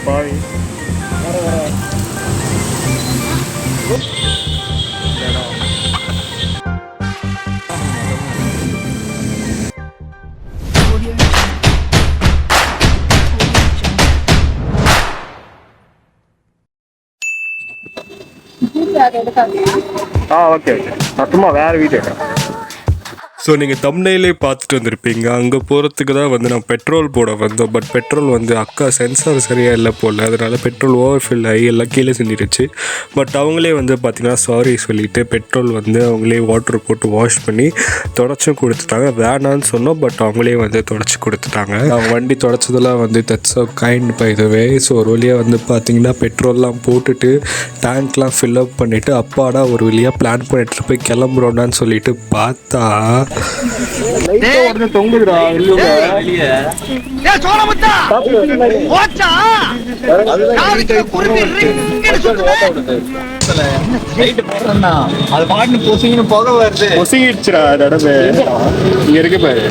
Bye okay okay நான் சும்மா வேறு வீட்டு ஸோ நீங்கள் தம்ப்நெயிலே பார்த்துட்டு வந்திருப்பீங்க. அங்கே போகிறதுக்கு தான் வந்து நான் பெட்ரோல் போட வந்தோம். பட் பெட்ரோல் வந்து அக்கா சென்சார் சரியாக இல்லை போல், அதனால் பெட்ரோல் ஓவர்ஃபில் ஆகி எல்லாம் கீழே சிந்திடுச்சு. பட் அவங்களே வந்து பார்த்திங்கன்னா சாரி சொல்லிவிட்டு பெட்ரோல் வந்து அவங்களே வாட்டர் போட்டு வாஷ் பண்ணி தொடச்சும் கொடுத்துட்டாங்க. வேணான்னு சொன்னோம், பட் அவங்களே வந்து தொடச்சி கொடுத்துட்டாங்க. அவங்க வண்டி தொடச்சதெல்லாம் வந்து that's so kind by the way. So ஒரு வழியாக வந்து பார்த்திங்கன்னா பெட்ரோல்லாம் போட்டுட்டு டேங்க்லாம் ஃபில்அப் பண்ணிவிட்டு அப்பாடா ஒரு வழியாக பிளான் பண்ணிட்டு போய் கிளம்புறோன்னான்னு சொல்லிட்டு பார்த்தா தொங்குதுடா பொசிக்கிடுச்சுடா தடவை இங்க இருக்கு பாரு.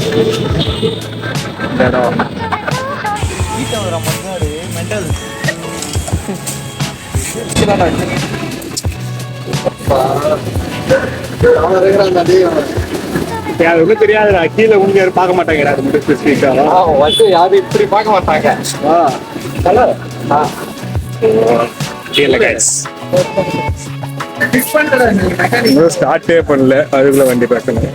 அது ஒன்றும் தெரியாதுடா, கீழே உங்க யாரும் பார்க்க மாட்டாங்கடா. அது மட்டும் ஸ்பெசிஃபிக்காக வந்து யாரும் இப்படி பார்க்க மாட்டாங்க. ஸ்டார்ட்டே பண்ணல, அதுக்குள்ள வண்டி பார்க்கணும்.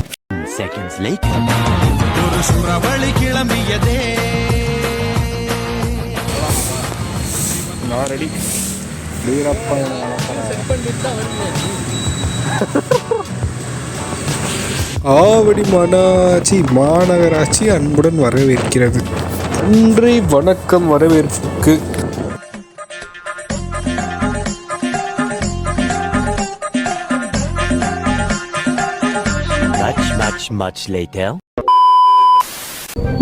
நான் ரெடி. ஆவடி மாநகராட்சி அன்புடன் வரவேற்கிறது. நன்றி, வணக்கம். வரவேற்புக்கு much later.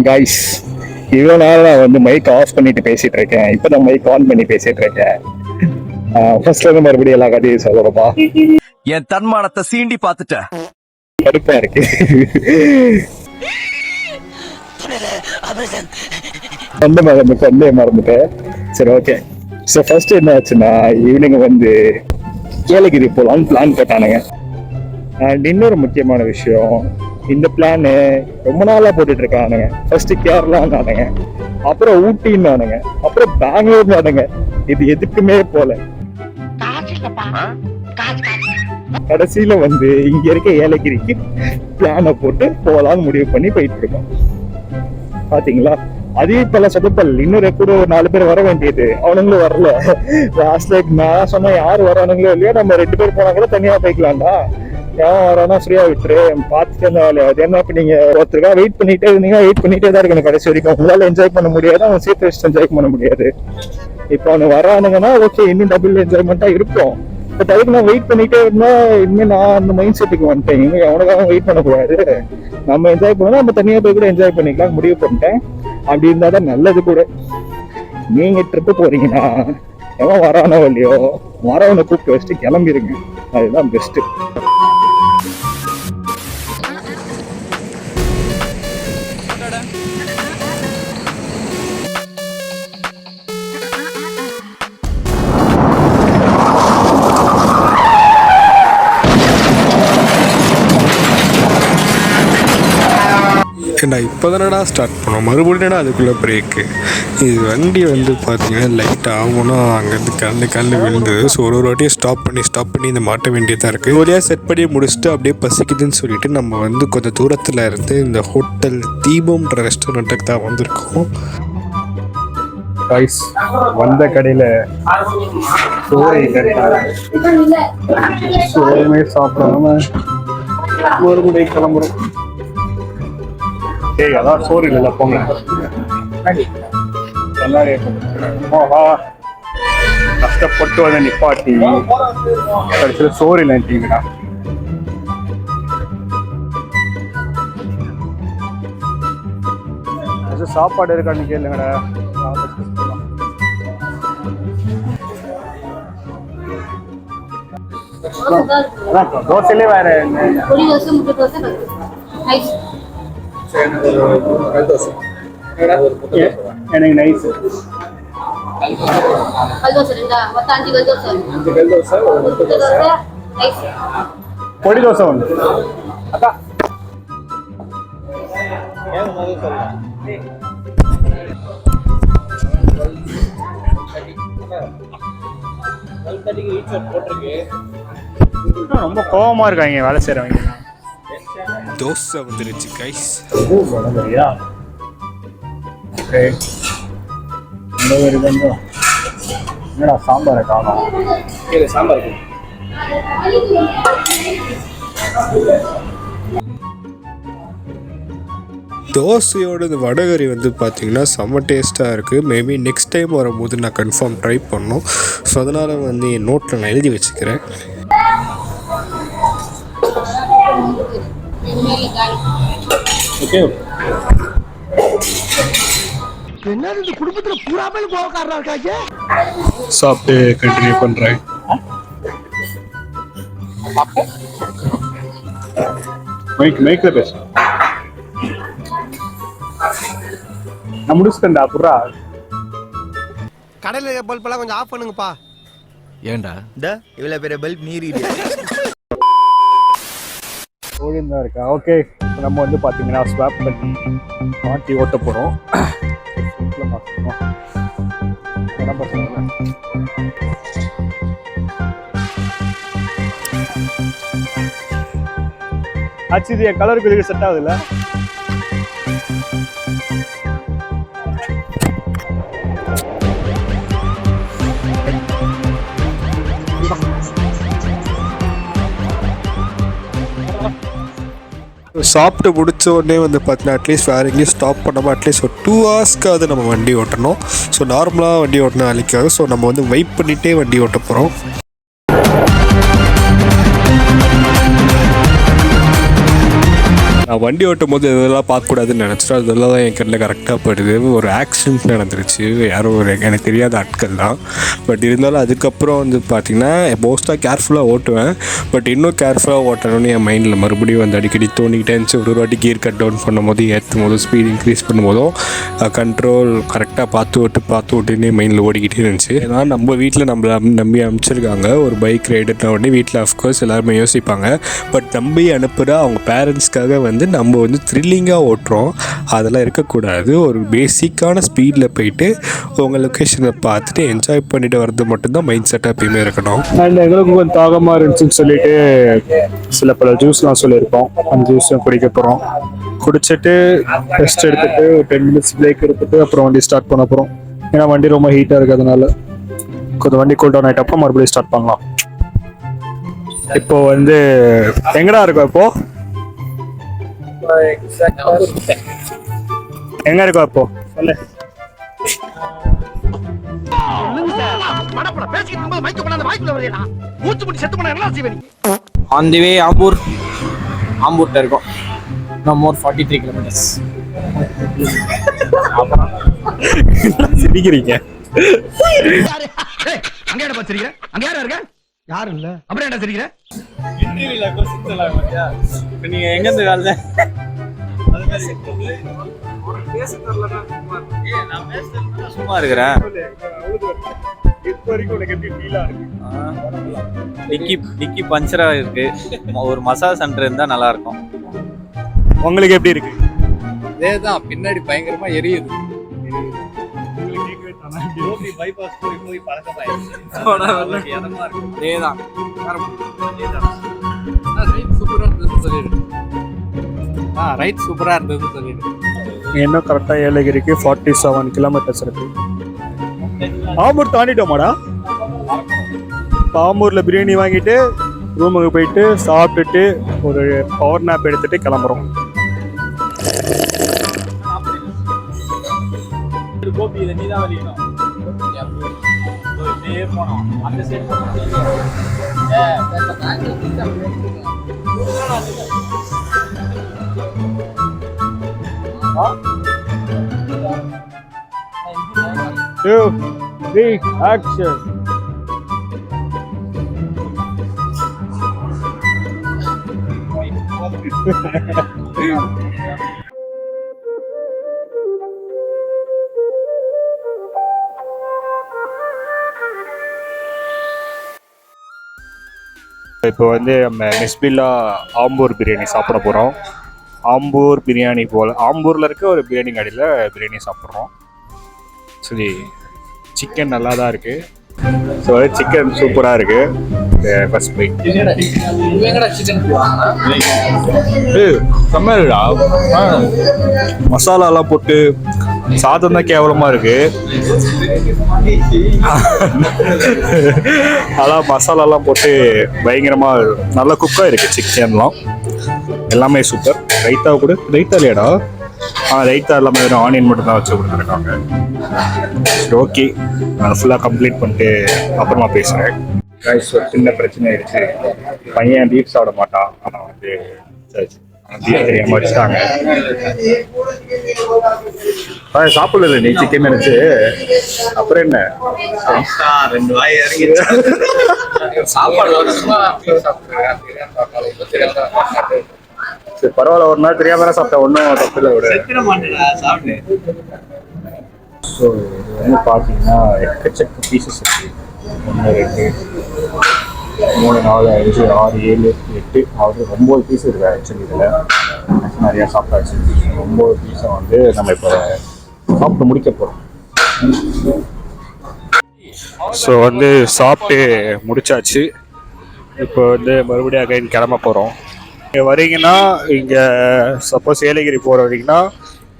Guys, இவ்வளோ நேரம் நான் வந்து மைக் ஆஃப் பண்ணிட்டு பேசிட்டு இருக்கேன். இப்போதான் மைக் ஆன் பண்ணி பேசிட்டு இருக்கேன். ஃபர்ஸ்ட்ல இருந்து மறுபடியும் எல்லா கதையும் சொல்றப்பா. என் தன்மானத்தை சீண்டி பார்த்துட்டேன். கடுப்பா இருக்கு. மறந்துட்டேன். சரி, ஓகே. ஸோ ஃபர்ஸ்ட் என்ன ஆச்சுன்னா, ஈவினிங் வந்து ஏலகிரி போகலான்னு பிளான் போட்டானுங்க. அண்ட் இன்னொரு முக்கியமான விஷயம், இந்த பிளானு ரொம்ப நாளா போட்டுட்டு இருக்கானுங்க. ஃபர்ஸ்ட் கேரளான்னானுங்க, அப்புறம் ஊட்டின்னானுங்க, அப்புறம் பெங்களூர்னானுங்க. இது எதுக்குமே போல. கடைசியில வந்து இங்க இருக்க ஏலகிரிக்கு பிளான போட்டு போகலான்னு முடிவு பண்ணி போயிட்டு இருக்கோம். பாத்தீங்களா, அதே பல சொதப்பல். இன்னொரு கூட ஒரு 4 பேர் வர வேண்டியது, அவனுங்களும் வரல. லாஸ்ட்ல நான் சொன்ன யாரு வரானுங்களோ இல்லையோ, நம்ம 2 பேர் போனா கூட தனியா போய்க்கலாம்டா. ஏன் வரானா ஃப்ரீயா விட்டுரு, பார்த்துட்டு இருந்த வேலையா. அது என்ன, இப்ப நீங்க ஒருத்தருக்கா வெயிட் பண்ணிட்டே இருந்தீங்க, வெயிட் பண்ணிட்டே தான் இருக்கணும் கடைசி வரைக்கும். உங்களால என்ஜாய் பண்ண முடியாது, அவன் சேர்த்து வச்சு என்ஜாய் பண்ண முடியாது. இப்ப அவனு வரானுங்கன்னா ஓகே, இன்னும் டபுள் என்ஜாய்மெண்டா இருக்கும். பட் அதுக்கு நான் வெயிட் பண்ணிட்டே இருந்தா இனிமே நான் அந்த மைண்ட் செட்டுக்கு வந்துட்டேன். இனிமே அவனுக்காக வெயிட் பண்ணக்கூடாது, நம்ம என்ஜாய் பண்ணணும், நம்ம தனியா போய் கூட என்ஜாய் பண்ணிக்கலாம் முடிவு பண்ணிட்டேன். அப்படி இருந்தாதான் நல்லது கூட. நீங்க ட்ரிப்பு போறீங்கன்னா எவன் வரானோ இல்லையோ, வரவனை கூப்பிட்டு வச்சுட்டு கிளம்பிருங்க, அதுதான் பெஸ்ட். ஏன்னா இப்போ தானடா ஸ்டார்ட் பண்ணோம், மறுபடியும் அதுக்குள்ளே பிரேக்கு. இது வண்டி வந்து பார்த்தீங்கன்னா லைட் ஆகும்னா அங்கேருந்து கல்லு விழுந்தது. ஸோ ஒரு வாட்டியும் ஸ்டாப் பண்ணி இந்த மாட்ட வேண்டியதாக இருக்குது. ஒரே செட் பண்ணி முடிச்சுட்டு அப்படியே பசிக்குதுன்னு சொல்லிட்டு நம்ம வந்து கொஞ்சம் தூரத்தில் இருந்து இந்த ஹோட்டல் தீபம்ன்ற ரெஸ்டாரண்ட்டுக்கு தான் வந்திருக்கோம். வந்த கடையில் சோறுமே சாப்பிடாம ஒரு முறை கிளம்புறோம். ஏய், அதான் சோறு இல்லைல்ல, போங்க. கஷ்டப்பட்டு வந்து நிப்பாட்டி கடைசியில் சோறு இல்லைன்ட்டீங்கடா. சாப்பாடு இருக்கான்னு கேளுங்கடா. தோசையிலே வேற என்ன? எனக்கு நைஸ். கல் தோசை ரெண்டா மொத்தம் 5 கல் தோசை. 5 கல் தோசை, ஒரு முட்டை தோசை, நைஸ். பொடி தோசை ஒன்று. அக்கா ரொம்ப கோவமா இருக்காங்க வேலை செய்யறவங்க. தோசை வந்துருச்சு கைஸ். வடகரியா? ஓகே. வடகரி தாங்க. என்னடா சாம்பாரை காணோம்? இல்லை சாம்பார் இருக்கு. தோசையோட இந்த வடகரி வந்து பார்த்திங்கன்னா செம்ம டேஸ்ட்டாக இருக்குது. மேபி நெக்ஸ்ட் டைம் வரும்போது நான் கன்ஃபார்ம் ட்ரை பண்ணணும். ஸோ அதனால் வந்து என் நோட்டில் நான் எழுதி வச்சுக்கிறேன். ஓகே. என்ன இந்த குடும்பத்துல பூராமே கோவக்காரனா இருக்காங்க. சாப்பிட்டு கண்டினியூ பண்ணுறேன். மைக்கில் பேச நான் முடிச்சுட்டேன்டா. புறா கடையில பல்பெல்லாம் கொஞ்சம் ஆஃப் பண்ணுங்கப்பா. ஏண்டா இவ்வளவு பெரிய பல்ப் நீரி ஓடின்னு இருக்கா. ஓகே, நம்ம வந்து பார்த்தீங்கன்னா ஸ்வாப் பண்ணி மாட்டி ஓட்ட போகிறோம். ஆச்சு, இது என் கலருக்கு இதுக்கு செட் ஆகுதுல்ல? சாப்பிட்டு முடிச்ச உடனே வந்து பார்த்தீங்கன்னா அட்லீஸ்ட் வேறு எங்கேயும் ஸ்டாப் பண்ணாமல் அட்லீஸ்ட் ஒரு 2 ஹவர்ஸ்க்காவது நம்ம வண்டி ஓட்டணும். ஸோ நார்மலாக வண்டி ஓட்டினா அழிக்காது. ஸோ நம்ம வந்து வெயிட் பண்ணிகிட்டே வண்டி ஓட்ட போகிறோம். நான் வண்டி ஓட்டும் போது இதெல்லாம் பார்க்கக்கூடாதுன்னு நினச்சிட்டோம். அதெல்லாம் தான் என் கண்ணில் கரெக்டாக படுது. ஒரு ஆக்சிடென்ட் நடந்துருச்சு. யாரும் ஒரு எனக்கு தெரியாத ஆட்கள் தான். பட் இருந்தாலும் அதுக்கப்புறம் வந்து பார்த்திங்கன்னா மோஸ்ட்டாக கேர்ஃபுல்லாக ஓட்டுவேன். பட் இன்னும் கேர்ஃபுல்லாக ஓட்டணும்னு என் மைண்டில் மறுபடியும் வந்து அடிக்கடி தோணிக்கிட்டே இருந்துச்சு. ஒரு வாட்டி கியர் கட் டவுன் பண்ணும்போது, ஏற்றும் போதும், ஸ்பீட் இன்க்ரீஸ் பண்ணும்போதும் கண்ட்ரோல் கரெக்டாக பார்த்து ஓட்டுன்னு மைண்டில் ஓடிக்கிட்டே இருந்துச்சு. ஏன்னா நம்ம வீட்டில் நம்மளை நம்பி அனுப்பிச்சிருக்காங்க ஒரு பைக் ரைடுனா உடனே வீட்டில் அஃப்கோர்ஸ் எல்லாருமே யோசிப்பாங்க. பட் நம்பி அனுப்புகிற அவங்க பேரண்ட்ஸ்க்காக வந்து நம்ம வந்து த்ரில்லிங்காக ஓட்டுறோம். அதெல்லாம் இருக்கக்கூடாது. ஒரு பேசிக்கான ஸ்பீடில் போயிட்டு உங்கள் லொக்கேஷனை பார்த்துட்டு என்ஜாய் பண்ணிட்டு வர்றது மட்டும்தான் மைண்ட் செட்டாக எப்பயுமே இருக்கணும். அண்ட் எங்களுக்கு கொஞ்சம் தாகமாக இருந்துச்சுன்னு சொல்லிட்டு சில பல ஜூஸ்லாம் சொல்லியிருக்கோம். அந்த ஜூஸும் குடிக்க போகிறோம். குடிச்சிட்டு ரெஸ்ட் எடுத்துட்டு ஒரு 10 minutes பிரேக் எடுத்துட்டு அப்புறம் வண்டி ஸ்டார்ட் பண்ண போகிறோம். ஏன்னா வண்டி ரொம்ப ஹீட்டாக இருக்கிறதுனால கொஞ்சம் வண்டி கூல் டவுன் ஆகிட்ட அப்புறம் மறுபடியும் ஸ்டார்ட் பண்ணலாம். இப்போ வந்து எங்கடா இருக்கோம்? இப்போ எங்க இருக்கோம்? இப்போ சொல்லு. ஆன் தி வே ஆம்பூர்ட்ட இருக்கோம். No more 43 kilometers. சிரிக்கிறீங்க. அங்க என்ன பச்சிருக்க? அங்க யாரா இருக்க? யாரும் இல்ல. அப்புறம் என்ன சிரிக்கிற? இன்டர்வியூல கொஸ்டின்லாம் வந்துயா. இப்போ நீங்க எங்க இருந்து கால்ல? நான் சும்மா இருக்கிறேன். டிக்கி பஞ்சரா இருக்கு. ஒரு மசாஜ் சென்டர் இருந்தா நல்லா இருக்கும். உங்களுக்கு எப்படி இருக்கு? அதேதான், பின்னாடி பயங்கரமா எரியுது. பைபாஸ் போய் பழக்கமாயிருச்சு. அதேதான். ரைட் சூப்பரா இருந்தது சொல்லிடு. இன்னும் கரெக்டா ஏலகிரிக்கு 47 கிலோமீட்டர்ஸ் இருக்கு. ஆம்பூர் தாண்டிட்டோமாடா? ஆம்பூர்ல பிரியாணி வாங்கிட்டு ரூமுக்கு போயிட்டு சாப்பிட்டுட்டு ஒரு பவர் நாப் எடுத்துட்டு கிளம்புறோம். கோபி இதை நீதான் வலிக்கணும். போனோம் அந்த சைடு Two, three, action. இப்போ வந்து நம்ம மிஸ்பில்லா ஆம்பூர் பிரியாணி சாப்பிட போகிறோம். ஆம்பூர் பிரியாணி போல் ஆம்பூரில் இருக்க ஒரு பிரியாணி கடையில் பிரியாணி சாப்பிட்றோம். சரி, சிக்கன் நல்லா தான் இருக்குது. ஸோ சிக்கன் சூப்பராக இருக்குது. ஃபர்ஸ்ட் பை செம்மடா. மசாலாலாம் போட்டு சாதம் தான் கேவலமாக இருக்குது. அதான் மசாலாலாம் போட்டு பயங்கரமாக நல்லா குக்காக இருக்குது. சிக்கன்லாம் எல்லாமே சூப்பர். ரைத்தா கூட ரைத்தா இல்லையாடா? ரைத்தா எல்லாமே வெறும் ஆனியன் மட்டும் தான் வச்சு கொடுத்துருக்காங்க. சரி, ஓகே, நான் ஃபுல்லாக கம்ப்ளீட் பண்ணிட்டு அப்புறமா பேசுகிறேன். ரைஸ் ஒரு சின்ன பிரச்சனை ஆயிடுச்சு. பையன் பீஃப் சாப்பிட மாட்டான். ஆனால் வந்து பீஃப் தெரியாமல் வச்சுட்டாங்க. சாப்பிடல நீ சிக்கன் நினைச்சு. அப்புறம் என்ன, 2 வாய் இறங்கி சாப்பாடு சரி பரவாயில்ல, ஒரு நாள் தெரியாம சாப்பிட்டேன், ஒன்றும் தப்பு இல்லை. விட சாப்பிட்டு ஸோ இது வந்து பார்த்தீங்கன்னா எக்கச்சக்க பீசஸ் இருக்குது. 1 2 3 4 5 6 7 8 9 பீஸ் இருக்குது. ஆக்சுவலி இதில் நிறையா சாப்பிட்டாச்சு. 9 பீஸை வந்து நம்ம இப்போ சாப்பிட்டு முடிக்க போகிறோம். ஸோ வந்து சாப்பிட்டு முடிச்சாச்சு. இப்போ வந்து மறுபடியும் அகைன் கிளம்ப போகிறோம். இங்கே வரீங்கன்னா, இங்கே சப்போஸ் ஏலகிரி போகிற வரைக்கும்னா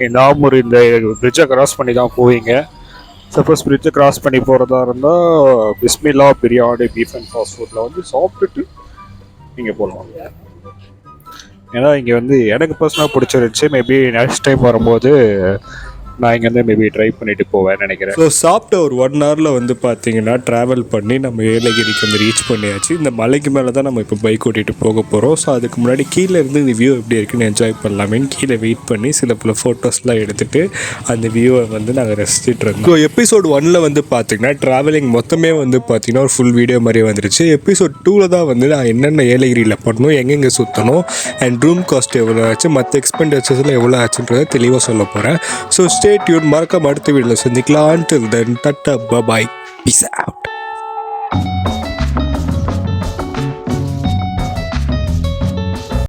இந்த ஆம்பூர் இந்த பிரிட்ஜை கிராஸ் பண்ணி தான் போவீங்க. சப்போஸ் பிரிட்ஜை கிராஸ் பண்ணி போகிறதா இருந்தால் பிஸ்மில்லா பிரியாணி பீஃப் அண்ட் ஃபாஸ்ட் ஃபுட்டில் வந்து சாப்பிட்டுட்டு நீங்கள் போகலாம். ஏன்னா இங்கே வந்து எனக்கு பர்சனலாக பிடிச்சிருந்துச்சு. மேபி நெக்ஸ்ட் டைம் வரும்போது நான் இங்கேருந்து மேபி ட்ரை பண்ணிட்டு போவேன்னு நினைக்கிறேன். ஸோ சாப்பிட்ட ஒரு 1 ஹவரில் வந்து பார்த்தீங்கன்னா ட்ராவல் பண்ணி நம்ம ஏலகிரிக்கு வந்து ரீச் பண்ணியாச்சு. இந்த மலைக்கு மேலே தான் நம்ம இப்போ பைக் ஓட்டிகிட்டு போக போகிறோம். ஸோ அதுக்கு முன்னாடி கீழே இருந்து இந்த வியூ எப்படி இருக்குன்னு என்ஜாய் பண்ணலாமேன்னு கீழே வெயிட் பண்ணி சில பல ஃபோட்டோஸ்லாம் எடுத்துகிட்டு அந்த வியூவை வந்து நாங்கள் ரசிச்சுட்டு இருந்தோம். ஸோ எபிசோட் 1 வந்து பார்த்தீங்கன்னா ட்ராவலிங் மொத்தமே வந்து பார்த்தீங்கன்னா ஒரு ஃபுல் வீடியோ மாதிரி வந்துருச்சு. எபிசோட் 2 தான் வந்து நான் என்னென்ன ஏலகிரியில் பண்ணணும், எங்கெங்கே சுற்றணும், அண்ட் ரூம் காஸ்ட் எவ்வளோ ஆச்சு, மற்ற எக்ஸ்பெண்டிச்சர்ஸில் எவ்வளோ ஆச்சுன்றதை தெளிவாக சொல்ல போகிறேன். So stay tune. மறக்காம அடுத்த வீடியோவில் சந்திக்கலாம். Until then, tata, bye bye, peace out.